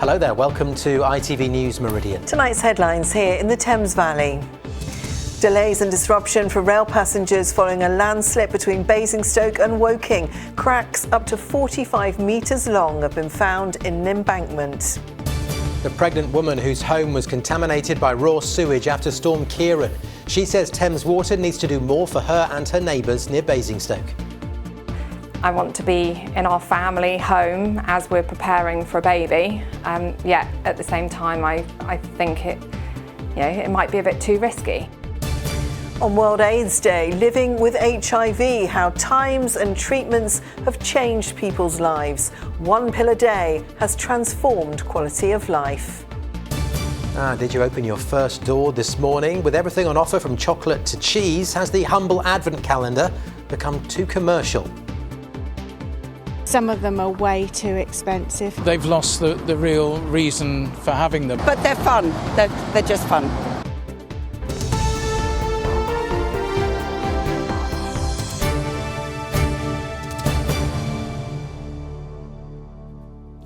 Hello there, welcome to ITV News Meridian. Tonight's headlines here in the Thames Valley. Delays and disruption for rail passengers following a landslip between Basingstoke and Woking. Cracks up to 45 metres long have been found in an embankment. The pregnant woman whose home was contaminated by raw sewage after Storm Kieran. She says Thames Water needs to do more for her and her neighbours near Basingstoke. I want to be in our family home as we're preparing for a baby. Yet at the same time, I think it might be a bit too risky. On World AIDS Day, living with HIV, how times and treatments have changed people's lives. One pill a day has transformed quality of life. Did you open your first door this morning? With everything on offer from chocolate to cheese, has the humble advent calendar become too commercial? Some of them are way too expensive. They've lost the real reason for having them. But they're fun. They're just fun.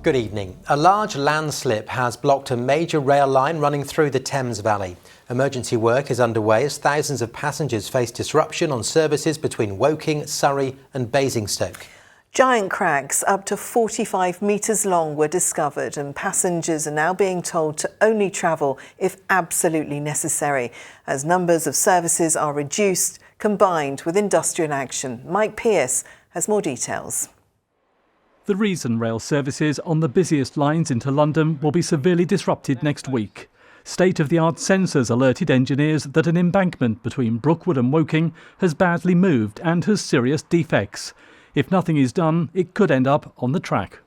Good evening. A large landslip has blocked a major rail line running through the Thames Valley. Emergency work is underway as thousands of passengers face disruption on services between Woking, Surrey and Basingstoke. Giant cracks up to 45 metres long were discovered, and passengers are now being told to only travel if absolutely necessary, as numbers of services are reduced, combined with industrial action. Mike Pearce has more details. The reason rail services on the busiest lines into London will be severely disrupted next week. State-of-the-art sensors alerted engineers that an embankment between Brookwood and Woking has badly moved and has serious defects. If nothing is done, it could end up on the track.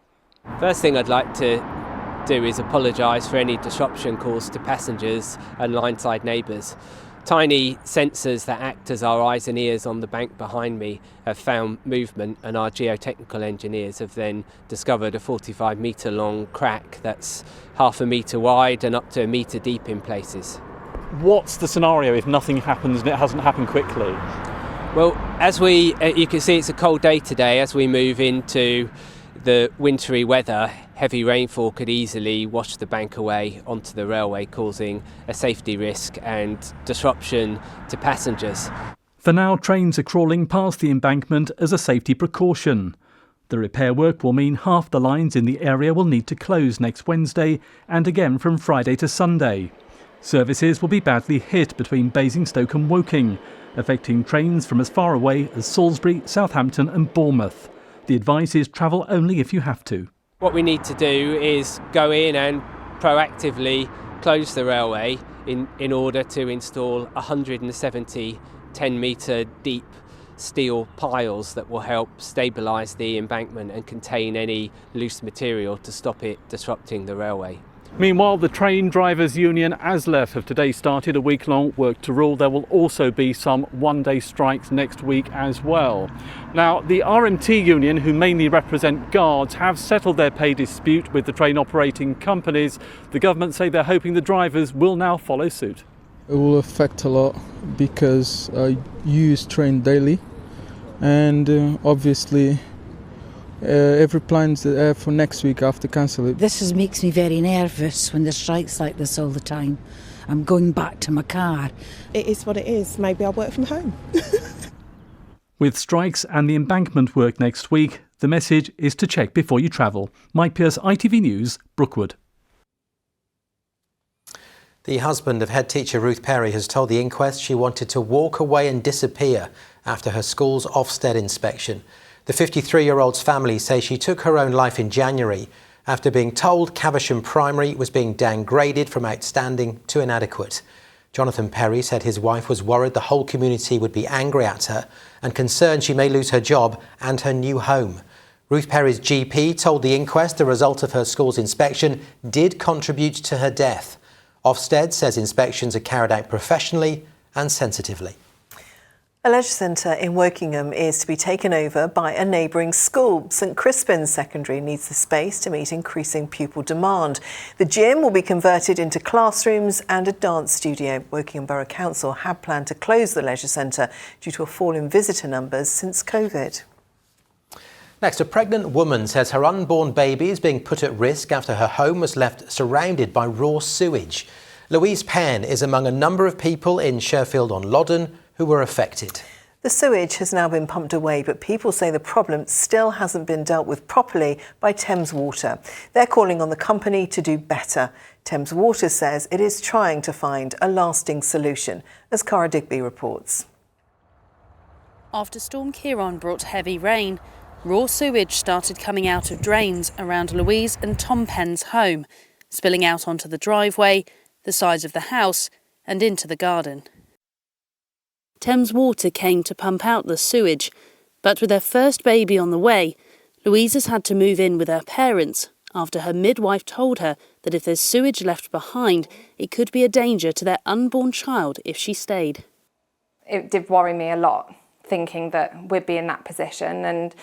First thing I'd like to do is apologise for any disruption caused to passengers and lineside neighbours. Tiny sensors that act as our eyes and ears on the bank behind me have found movement, and our geotechnical engineers have then discovered a 45 metre long crack that's half a metre wide and up to a metre deep in places. What's the scenario if nothing happens and it hasn't happened quickly? Well, as you can see, it's a cold day today. As we move into the wintry weather, heavy rainfall could easily wash the bank away onto the railway, causing a safety risk and disruption to passengers. For now, trains are crawling past the embankment as a safety precaution. The repair work will mean half the lines in the area will need to close next Wednesday and again from Friday to Sunday. Services will be badly hit between Basingstoke and Woking, affecting trains from as far away as Salisbury, Southampton and Bournemouth. The advice is travel only if you have to. What we need to do is go in and proactively close the railway in order to install 170 10-metre deep steel piles that will help stabilise the embankment and contain any loose material to stop it disrupting the railway. Meanwhile, the Train Drivers Union ASLEF have today started a week-long work to rule. There will also be some one-day strikes next week as well. Now, the RMT union, who mainly represent guards, have settled their pay dispute with the train operating companies. The government say they're hoping the drivers will now follow suit. It will affect a lot because I use train daily, and obviously every plans for next week I have to cancel it. This makes me very nervous when there's strikes like this all the time. I'm going back to my car. It is what it is. Maybe I'll work from home. With strikes and the embankment work next week, the message is to check before you travel. Mike Pearce, ITV News, Brookwood. The husband of head teacher Ruth Perry has told the inquest she wanted to walk away and disappear after her school's Ofsted inspection. The 53-year-old's family say she took her own life in January after being told Caversham Primary was being downgraded from outstanding to inadequate. Jonathan Perry said his wife was worried the whole community would be angry at her and concerned she may lose her job and her new home. Ruth Perry's GP told the inquest the result of her school's inspection did contribute to her death. Ofsted says inspections are carried out professionally and sensitively. A leisure centre in Wokingham is to be taken over by a neighbouring school. St Crispin's Secondary needs the space to meet increasing pupil demand. The gym will be converted into classrooms and a dance studio. Wokingham Borough Council had planned to close the leisure centre due to a fall in visitor numbers since COVID. Next, a pregnant woman says her unborn baby is being put at risk after her home was left surrounded by raw sewage. Louise Penn is among a number of people in Sherfield-on-Loddon who were affected. The sewage has now been pumped away, but people say the problem still hasn't been dealt with properly by Thames Water. They're calling on the company to do better. Thames Water says it is trying to find a lasting solution, as Cara Digby reports. After Storm Ciarán brought heavy rain, raw sewage started coming out of drains around Louise and Tom Penn's home, spilling out onto the driveway, the sides of the house and into the garden. Thames Water came to pump out the sewage, but with their first baby on the way, Louise has had to move in with her parents after her midwife told her that if there's sewage left behind, it could be a danger to their unborn child if she stayed. It did worry me a lot, thinking that we'd be in that position, and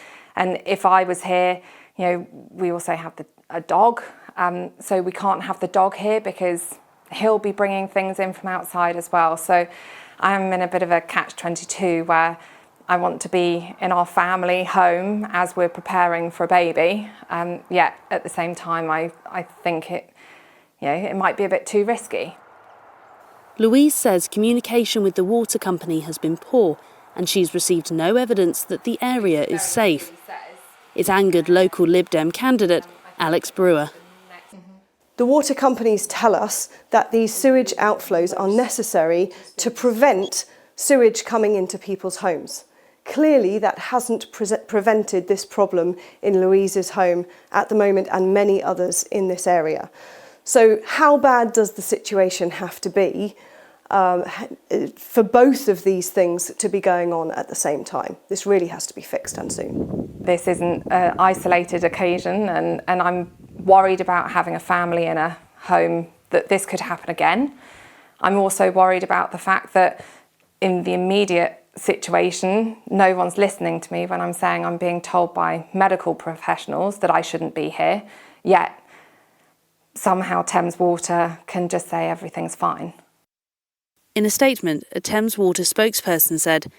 if I was here, we also have a dog, so we can't have the dog here because he'll be bringing things in from outside as well. So I'm in a bit of a catch-22 where I want to be in our family home as we're preparing for a baby. Yet at the same time, I think it might be a bit too risky. Louise says communication with the water company has been poor, and she's received no evidence that the area is safe. It angered local Lib Dem candidate Alex Brewer. The water companies tell us that these sewage outflows are necessary to prevent sewage coming into people's homes. Clearly, that hasn't prevented this problem in Louise's home at the moment and many others in this area. So how bad does the situation have to be for both of these things to be going on at the same time? This really has to be fixed and soon. This isn't an isolated occasion, and I'm worried about having a family in a home that this could happen again. I'm also worried about the fact that in the immediate situation, no one's listening to me when I'm saying I'm being told by medical professionals that I shouldn't be here, yet somehow Thames Water can just say everything's fine. In a statement, a Thames Water spokesperson said,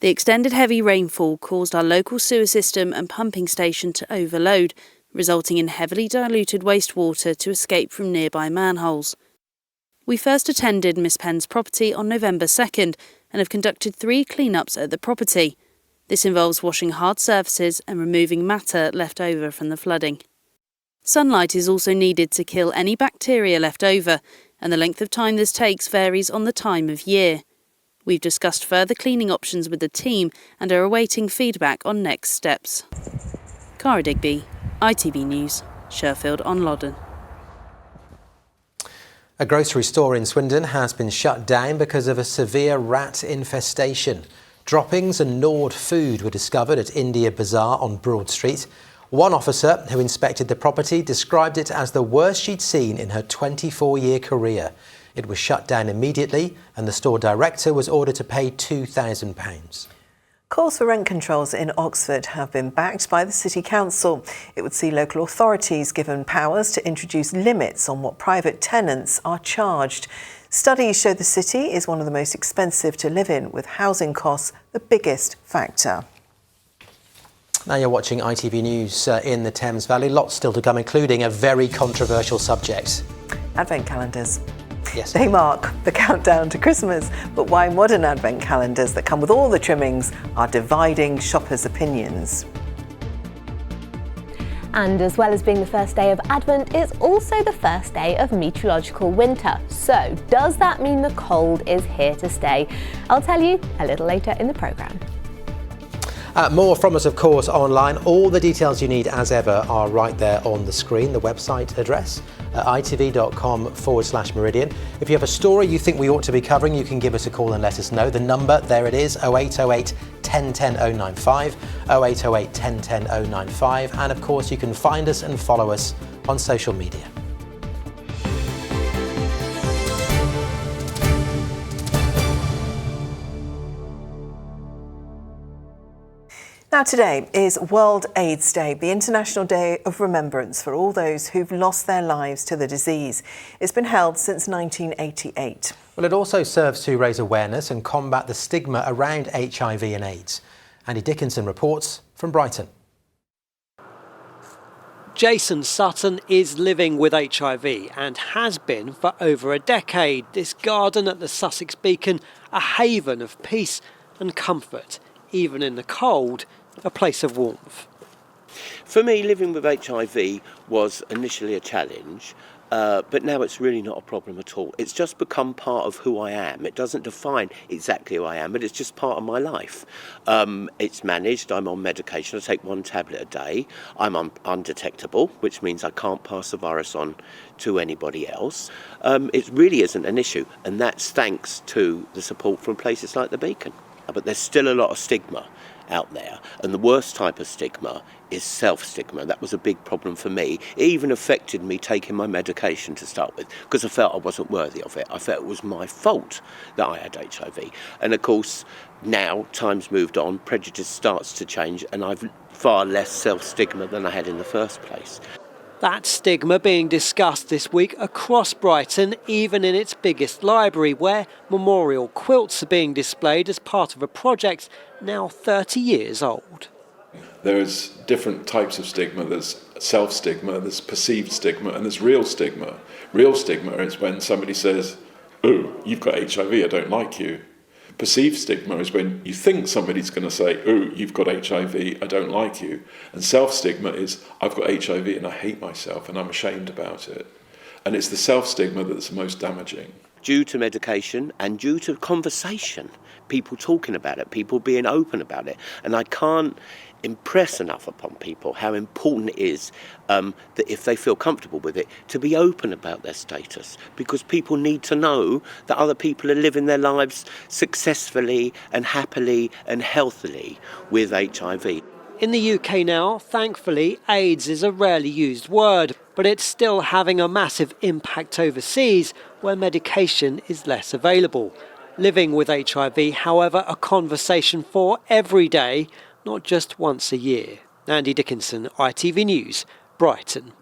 "The extended heavy rainfall caused our local sewer system and pumping station to overload, resulting in heavily diluted wastewater to escape from nearby manholes. We first attended Miss Penn's property on November 2nd and have conducted 3 clean-ups at the property. This involves washing hard surfaces and removing matter left over from the flooding. Sunlight is also needed to kill any bacteria left over, and the length of time this takes varies on the time of year. We've discussed further cleaning options with the team and are awaiting feedback on next steps." Cara Digby, ITV News, Sherfield-on-Loddon. A grocery store in Swindon has been shut down because of a severe rat infestation. Droppings and gnawed food were discovered at India Bazaar on Broad Street. One officer who inspected the property described it as the worst she'd seen in her 24-year career. It was shut down immediately and the store director was ordered to pay £2,000. Calls for rent controls in Oxford have been backed by the City Council. It would see local authorities given powers to introduce limits on what private tenants are charged. Studies show the city is one of the most expensive to live in, with housing costs the biggest factor. Now you're watching ITV News in the Thames Valley. Lots still to come, including a very controversial subject. Advent calendars. Yes. They mark the countdown to Christmas, but why modern advent calendars that come with all the trimmings are dividing shoppers' opinions. And as well as being the first day of Advent, it's also the first day of meteorological winter. So does that mean the cold is here to stay? I'll tell you a little later in the programme. More from us, of course, online. All the details you need, as ever, are right there on the screen. The website address, itv.com/Meridian. If you have a story you think we ought to be covering, you can give us a call and let us know. The number, there it is, 0808 1010 095, 0808 1010 095. And, of course, you can find us and follow us on social media. Now today is World AIDS Day, the International Day of Remembrance for all those who've lost their lives to the disease. It's been held since 1988. Well, it also serves to raise awareness and combat the stigma around HIV and AIDS. Andy Dickinson reports from Brighton. Jason Sutton is living with HIV and has been for over a decade. This garden at the Sussex Beacon, a haven of peace and comfort, even in the cold, a place of warmth. For me, living with HIV was initially a challenge, but now it's really not a problem at all. It's just become part of who I am. It doesn't define exactly who I am, but it's just part of my life. It's managed. I'm on medication. I take 1 tablet a day. I'm undetectable, which means I can't pass the virus on to anybody else. It really isn't an issue, and that's thanks to the support from places like the Beacon. But there's still a lot of stigma out there, and the worst type of stigma is self-stigma. That was a big problem for me. It even affected me taking my medication to start with, because I felt I wasn't worthy of it. I felt it was my fault that I had HIV. And of course, now time's moved on, prejudice starts to change, and I've far less self-stigma than I had in the first place. That stigma being discussed this week across Brighton, even in its biggest library, where memorial quilts are being displayed as part of a project now 30 years old. There's different types of stigma. There's self-stigma, there's perceived stigma, and there's real stigma. Real stigma is when somebody says, "Oh, you've got HIV, I don't like you." Perceived stigma is when you think somebody's going to say, "Oh, you've got HIV, I don't like you." And self-stigma is, "I've got HIV and I hate myself and I'm ashamed about it." And it's the self-stigma that's the most damaging. Due to medication and due to conversation, people talking about it, people being open about it. And I can't impress enough upon people how important it is that if they feel comfortable with it, to be open about their status, because people need to know that other people are living their lives successfully and happily and healthily with HIV. In the UK now, thankfully, AIDS is a rarely used word, but it's still having a massive impact overseas where medication is less available. Living with HIV, however, a conversation for every day, not just once a year. Andy Dickinson, ITV News, Brighton.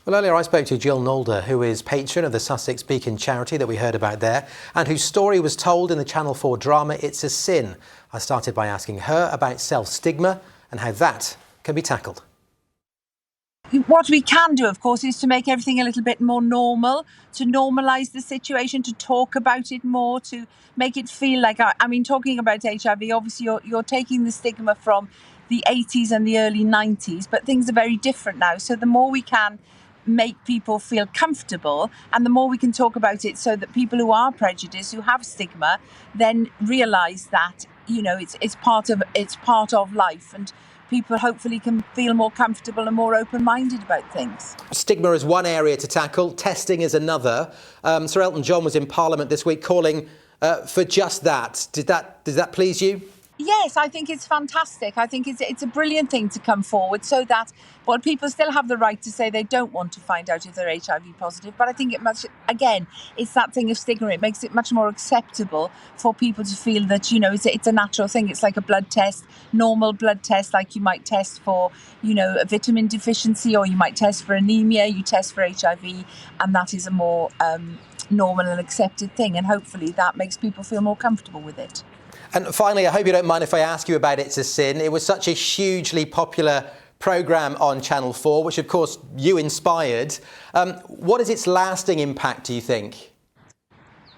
Well, earlier I spoke to Jill Nalder, who is patron of the Sussex Beacon charity that we heard about there, and whose story was told in the Channel 4 drama It's a Sin. I started by asking her about self-stigma and how that can be tackled. What we can do, of course, is to make everything a little bit more normal, to normalise the situation, to talk about it more, to make it feel like, talking about HIV, obviously you're taking the stigma from the 80s and the early 90s, but things are very different now. So the more we can make people feel comfortable and the more we can talk about it so that people who are prejudiced, who have stigma, then realise that, it's part of life, and people hopefully can feel more comfortable and more open-minded about things. Stigma is one area to tackle, testing is another. Sir Elton John was in Parliament this week calling for just that. Does that please you? Yes, I think it's fantastic. I think it's a brilliant thing to come forward so that, well, people still have the right to say they don't want to find out if they're HIV positive. But I think it's that thing of stigma. It makes it much more acceptable for people to feel that, it's a natural thing. It's like a blood test, normal blood test, like you might test for, a vitamin deficiency, or you might test for anemia, you test for HIV, and that is a more normal and accepted thing. And hopefully that makes people feel more comfortable with it. And finally, I hope you don't mind if I ask you about It's a Sin. It was such a hugely popular programme on Channel 4, which of course you inspired. What is its lasting impact, do you think?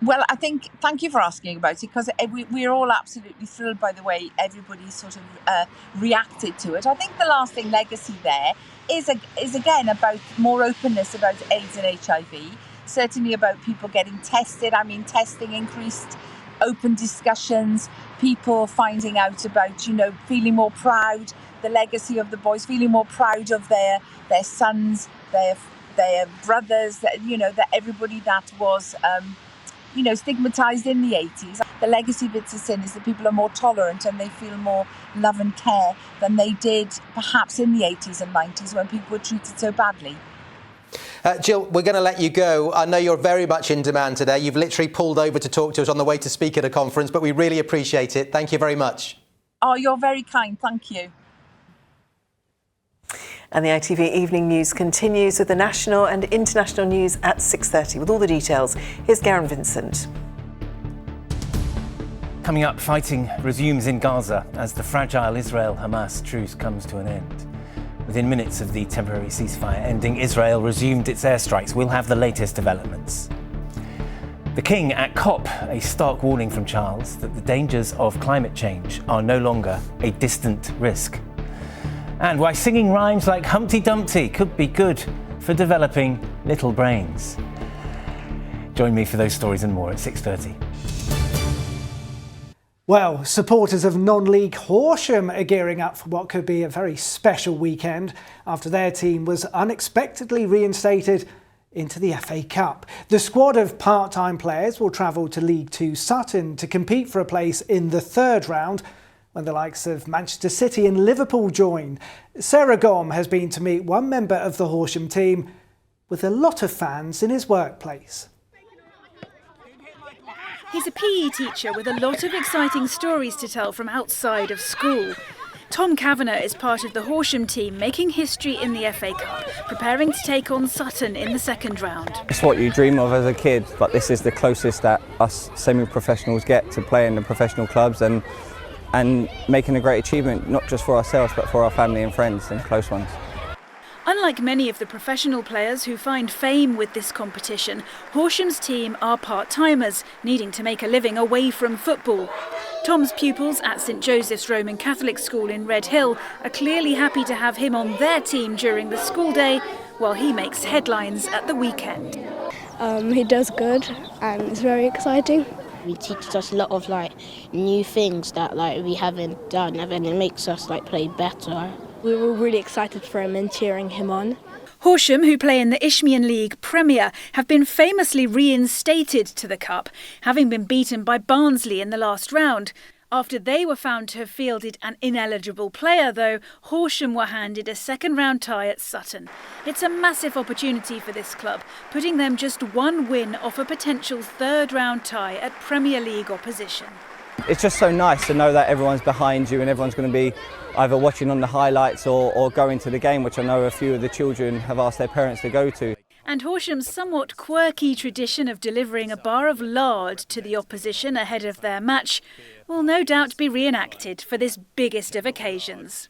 Well, thank you for asking about it, because we're all absolutely thrilled by the way everybody sort of reacted to it. I think the lasting legacy there is again about more openness about AIDS and HIV, certainly about people getting tested. Testing increased, open discussions, people finding out about, feeling more proud, the legacy of the boys, feeling more proud of their sons, their brothers, that everybody that was, stigmatised in the 80s. The legacy of It's a Sin is that people are more tolerant and they feel more love and care than they did perhaps in the 80s and 90s when people were treated so badly. Jill, we're going to let you go. I know you're very much in demand today. You've literally pulled over to talk to us on the way to speak at a conference, but we really appreciate it. Thank you very much. Oh, you're very kind. Thank you. And the ITV Evening News continues with the national and international news at 6:30. With all the details, here's Garen Vincent. Coming up, fighting resumes in Gaza as the fragile Israel-Hamas truce comes to an end. Within minutes of the temporary ceasefire ending, Israel resumed its airstrikes. We'll have the latest developments. The King at COP, a stark warning from Charles that the dangers of climate change are no longer a distant risk. And why singing rhymes like Humpty Dumpty could be good for developing little brains. Join me for those stories and more at 6:30. Well, supporters of non-league Horsham are gearing up for what could be a very special weekend after their team was unexpectedly reinstated into the FA Cup. The squad of part-time players will travel to League Two Sutton to compete for a place in the third round when the likes of Manchester City and Liverpool join. Sarah Gom has been to meet one member of the Horsham team with a lot of fans in his workplace. He's a PE teacher with a lot of exciting stories to tell from outside of school. Tom Kavanagh is part of the Horsham team making history in the FA Cup, preparing to take on Sutton in the second round. It's what you dream of as a kid, but this is the closest that us semi-professionals get to playing in professional clubs and making a great achievement, not just for ourselves but for our family and friends and close ones. Unlike many of the professional players who find fame with this competition, Horsham's team are part-timers, needing to make a living away from football. Tom's pupils at St Joseph's Roman Catholic School in Red Hill are clearly happy to have him on their team during the school day, while he makes headlines at the weekend. He does good and it's very exciting. He teaches us a lot of new things that we haven't done, and then it makes us play better. We were really excited for him and cheering him on. Horsham, who play in the Isthmian League Premier, have been famously reinstated to the Cup, having been beaten by Barnsley in the last round. After they were found to have fielded an ineligible player, though, Horsham were handed a second-round tie at Sutton. It's a massive opportunity for this club, putting them just one win off a potential third-round tie at Premier League opposition. It's just so nice to know that everyone's behind you and everyone's going to be either watching on the highlights or going to the game, which I know a few of the children have asked their parents to go to. And Horsham's somewhat quirky tradition of delivering a bar of lard to the opposition ahead of their match will no doubt be reenacted for this biggest of occasions.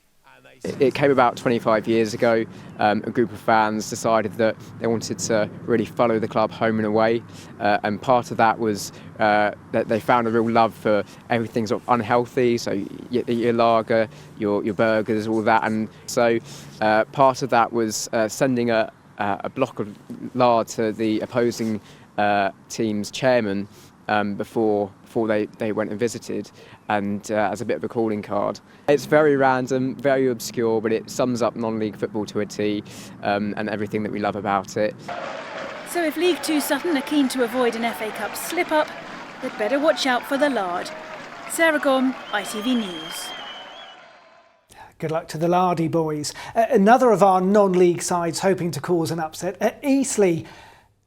It came about 25 years ago. A group of fans decided that they wanted to really follow the club home and away, and part of that was that they found a real love for everything sort of unhealthy, so your lager, your burgers, all that, and so part of that was sending a block of lard to the opposing team's chairman before they went and visited, and as a bit of a calling card. It's very random, very obscure, but it sums up non-league football to a T, and everything that we love about it. So if League Two Sutton are keen to avoid an FA Cup slip-up, they'd better watch out for the lard. Sarah Gom, ITV News. Good luck to the Lardy boys. Another of our non-league sides hoping to cause an upset at Eastleigh,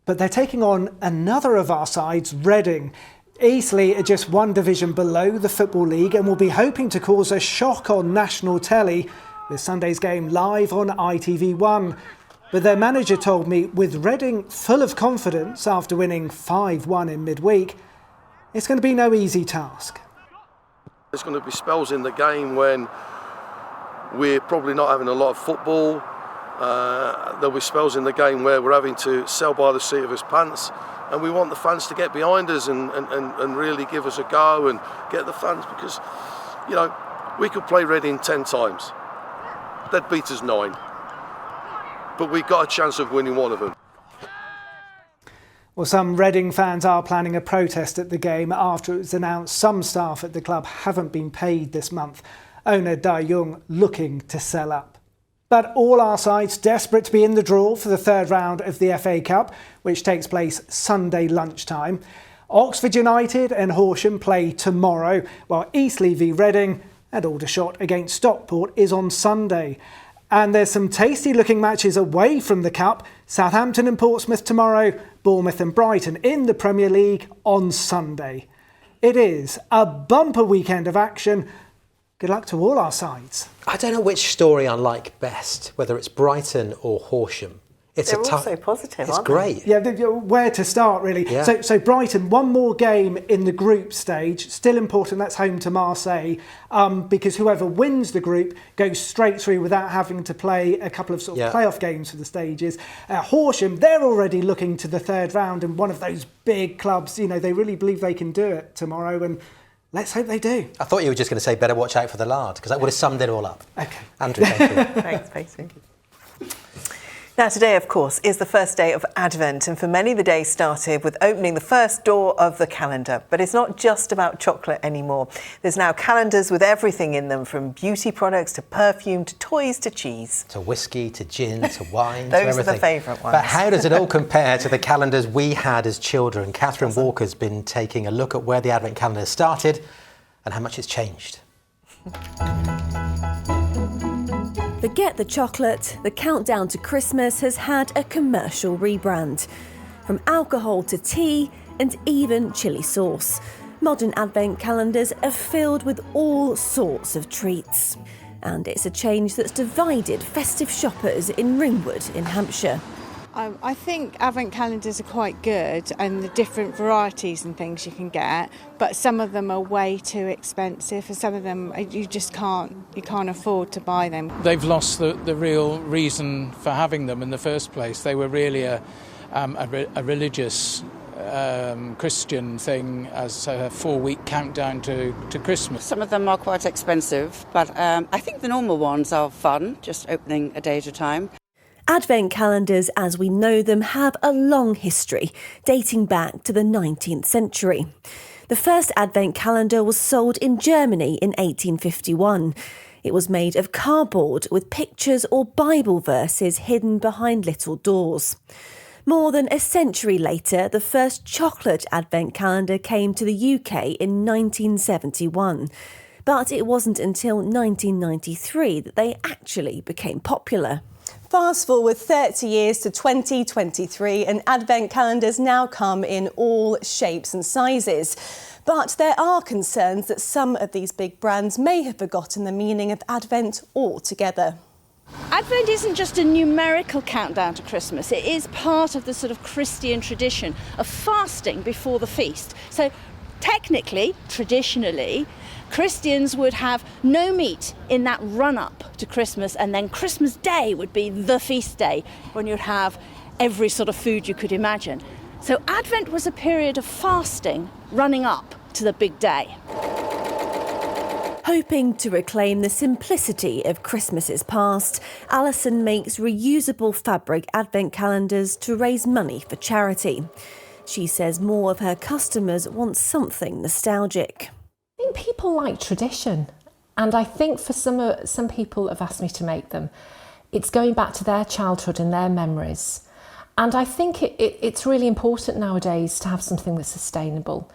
but they're taking on another of our sides, Reading. Eastleigh are just one division below the Football League and will be hoping to cause a shock on national telly with Sunday's game live on ITV1. But their manager told me with Reading full of confidence after winning 5-1 in midweek, it's going to be no easy task. There's going to be spells in the game when we're probably not having a lot of football. There'll be spells in the game where we're having to sell by the seat of his pants, and we want the fans to get behind us and really give us a go and get the fans, because we could play Reading 10 times, they'd beat us 9, but we've got a chance of winning one of them. Well, some Reading fans are planning a protest at the game after it was announced some staff at the club haven't been paid this month. Owner Dai Young looking to sell up. But all our sides desperate to be in the draw for the third round of the FA Cup, which takes place Sunday lunchtime. Oxford United and Horsham play tomorrow, while Eastleigh v Reading and Aldershot against Stockport is on Sunday. And there's some tasty looking matches away from the Cup. Southampton and Portsmouth tomorrow, Bournemouth and Brighton in the Premier League on Sunday. It is a bumper weekend of action. Good luck to all our sides. I don't know which story I like best, whether it's Brighton or Horsham. They're all so positive, it's aren't great. Yeah, where to start, really. Yeah. So Brighton, one more game in the group stage. Still important, that's home to Marseille, because whoever wins the group goes straight through without having to play a couple of sort of playoff games for the stages. Horsham, they're already looking to the third round, and one of those big clubs, you know, they really believe they can do it tomorrow, and let's hope they do. I thought you were just going to say better watch out for the lard, because that would have summed it all up. Okay. Andrew, thank you. Thanks, Pacey. Now today, of course, is the first day of Advent, and for many the day started with opening the first door of the calendar. But it's not just about chocolate anymore. There's now calendars with everything in them, from beauty products to perfume to toys to cheese. To whiskey, to gin, to wine, Those to everything. are the favourite ones. But how does it all compare to the calendars we had as children? Catherine Walker's been taking a look at where the Advent calendar started and how much it's changed. Forget the chocolate, the countdown to Christmas has had a commercial rebrand. From alcohol to tea and even chilli sauce, modern advent calendars are filled with all sorts of treats. And it's a change that's divided festive shoppers in Ringwood in Hampshire. I think advent calendars are quite good, and the different varieties and things you can get, but some of them are way too expensive, and some of them you just can't afford to buy them. They've lost the real reason for having them in the first place. They were really a religious Christian thing, as a 4-week countdown to Christmas. Some of them are quite expensive, but I think the normal ones are fun, just opening a day at a time. Advent calendars as we know them have a long history, dating back to the 19th century. The first Advent calendar was sold in Germany in 1851. It was made of cardboard with pictures or Bible verses hidden behind little doors. More than a century later, the first chocolate Advent calendar came to the UK in 1971. But it wasn't until 1993 that they actually became popular. Fast forward 30 years to 2023 and advent calendars now come in all shapes and sizes. But there are concerns that some of these big brands may have forgotten the meaning of Advent altogether. Advent isn't just a numerical countdown to Christmas, it is part of the sort of Christian tradition of fasting before the feast. So technically, traditionally, Christians would have no meat in that run-up to Christmas, and then Christmas Day would be the feast day when you'd have every sort of food you could imagine. So Advent was a period of fasting running up to the big day. Hoping to reclaim the simplicity of Christmases past, Alison makes reusable fabric advent calendars to raise money for charity. She says more of her customers want something nostalgic. I think people like tradition, and I think for some people have asked me to make them. It's going back to their childhood and their memories, and I think it's really important nowadays to have something that's sustainable,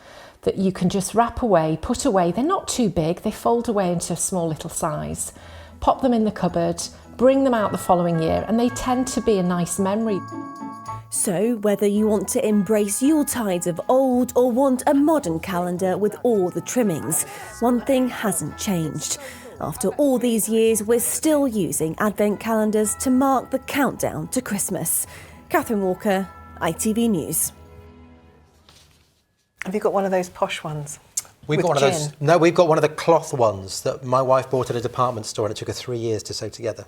that you can just wrap away, put away. They're not too big, they fold away into a small little size, pop them in the cupboard, bring them out the following year, and they tend to be a nice memory. So, whether you want to embrace Yuletides of old or want a modern calendar with all the trimmings, one thing hasn't changed. After all these years, we're still using advent calendars to mark the countdown to Christmas. Catherine Walker, ITV News. Have you got one of those posh ones? We've got one of those. No, we've got one of the cloth ones that my wife bought at a department store, and it took her 3 years to sew together.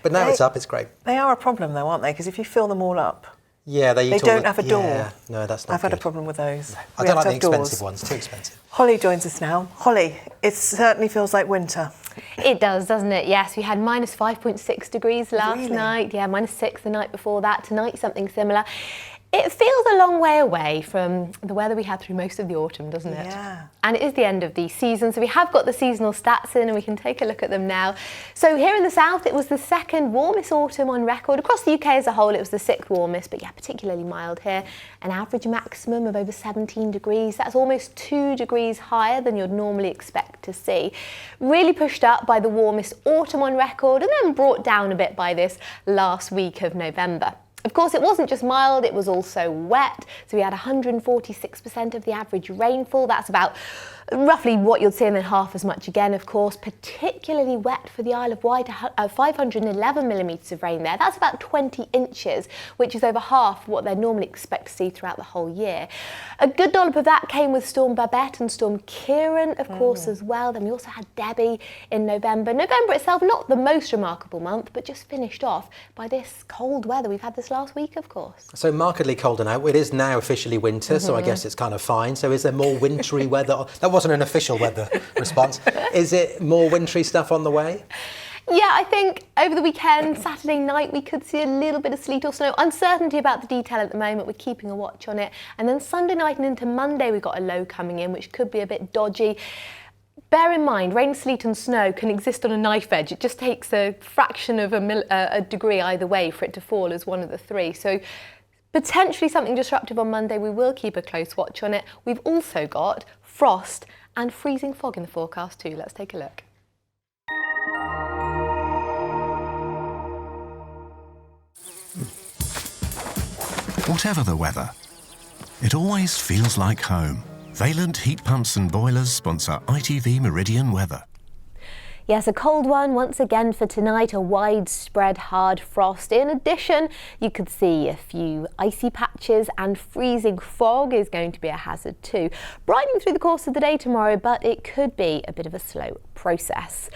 But now it's up, it's great. They are a problem though, aren't they? Because if you fill them all up, yeah, they don't have a door. Yeah, no, that's not I've had a problem with those. No. I don't like the expensive ones, too expensive. Holly joins us now. Holly, it certainly feels like winter. It does, doesn't it? Yes, we had minus 5.6 degrees last night. Yeah, minus 6 the night before that. Tonight, something similar. It feels a long way away from the weather we had through most of the autumn, doesn't it? Yeah. And it is the end of the season, so we have got the seasonal stats in and we can take a look at them now. So here in the south, it was the second warmest autumn on record. Across the UK as a whole, it was the 6th warmest, but yeah, particularly mild here. An average maximum of over 17 degrees. That's almost 2 degrees higher than you'd normally expect to see. Really pushed up by the warmest autumn on record and then brought down a bit by this last week of November. Of course, it wasn't just mild, it was also wet. So we had 146% of the average rainfall. That's about roughly what you'd see, and then half as much again, of course. Particularly wet for the Isle of Wight, 511 millimetres of rain there. That's about 20 inches, which is over half what they'd normally expect to see throughout the whole year. A good dollop of that came with Storm Babette and Storm Kieran, of course, as well. Then we also had Debbie in November. November itself, not the most remarkable month, but just finished off by this cold weather we've had this last week, of course. So markedly colder now. It is now officially winter, so I guess it's kind of fine. So is there more wintry weather? That wasn't an official weather response. Is it more wintry stuff on the way? Yeah, I think over the weekend, Saturday night, we could see a little bit of sleet or snow. Uncertainty about the detail at the moment. We're keeping a watch on it. And then Sunday night and into Monday, we've got a low coming in, which could be a bit dodgy. Bear in mind, rain, sleet and snow can exist on a knife edge. It just takes a fraction of a degree either way for it to fall as one of the three. So potentially something disruptive on Monday. We will keep a close watch on it. We've also got frost and freezing fog in the forecast too. Let's take a look. Whatever the weather, it always feels like home. Valent Heat Pumps and Boilers sponsor ITV Meridian weather. Yes, a cold one once again for tonight, a widespread hard frost. In addition, you could see a few icy patches and freezing fog is going to be a hazard too. Brightening through the course of the day tomorrow, but it could be a bit of a slow process.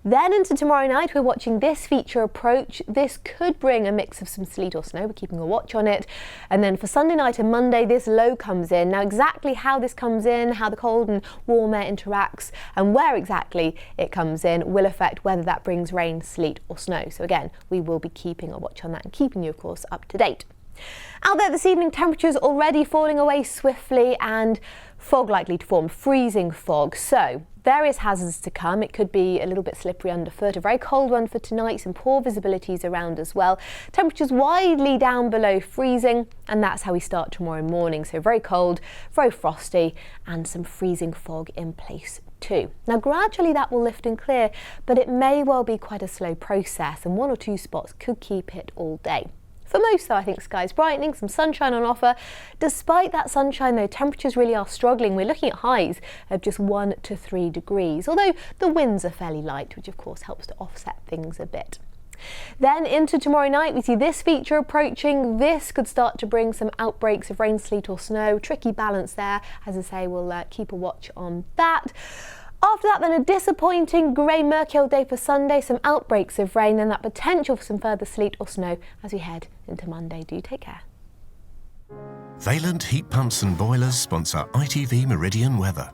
Then into tomorrow night, we're watching this feature approach. This could bring a mix of some sleet or snow. We're keeping a watch on it. And then for Sunday night and Monday, this low comes in. Now, exactly how this comes in, how the cold and warm air interacts, and where exactly it comes in will affect whether that brings rain, sleet or snow. So again, we will be keeping a watch on that and keeping you, of course, up to date. Out there this evening, temperatures already falling away swiftly and fog likely to form, freezing fog. So various hazards to come. It could be a little bit slippery underfoot, a very cold one for tonight, some poor visibilities around as well. Temperatures widely down below freezing, and that's how we start tomorrow morning. So very cold, very frosty and some freezing fog in place too. Now gradually that will lift and clear, but it may well be quite a slow process and one or two spots could keep it all day. For most though, I think skies brightening, some sunshine on offer. Despite that sunshine though, temperatures really are struggling. We're looking at highs of just 1 to 3 degrees, although the winds are fairly light, which of course helps to offset things a bit. Then into tomorrow night, we see this feature approaching. This could start to bring some outbreaks of rain, sleet or snow. Tricky balance there. As I say, we'll keep a watch on that. After that, then a disappointing grey murky old day for Sunday, some outbreaks of rain and that potential for some further sleet or snow as we head into Monday. Do take care. Valent Heat Pumps and Boilers sponsor ITV Meridian weather.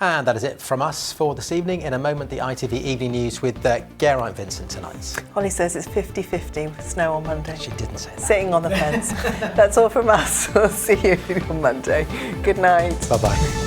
And that is it from us for this evening. In a moment, the ITV Evening News with Geraint Vincent tonight. Holly says it's 50-50 with snow on Monday. She didn't say that. Sitting on the fence. That's all from us. We'll see you on Monday. Good night. Bye-bye.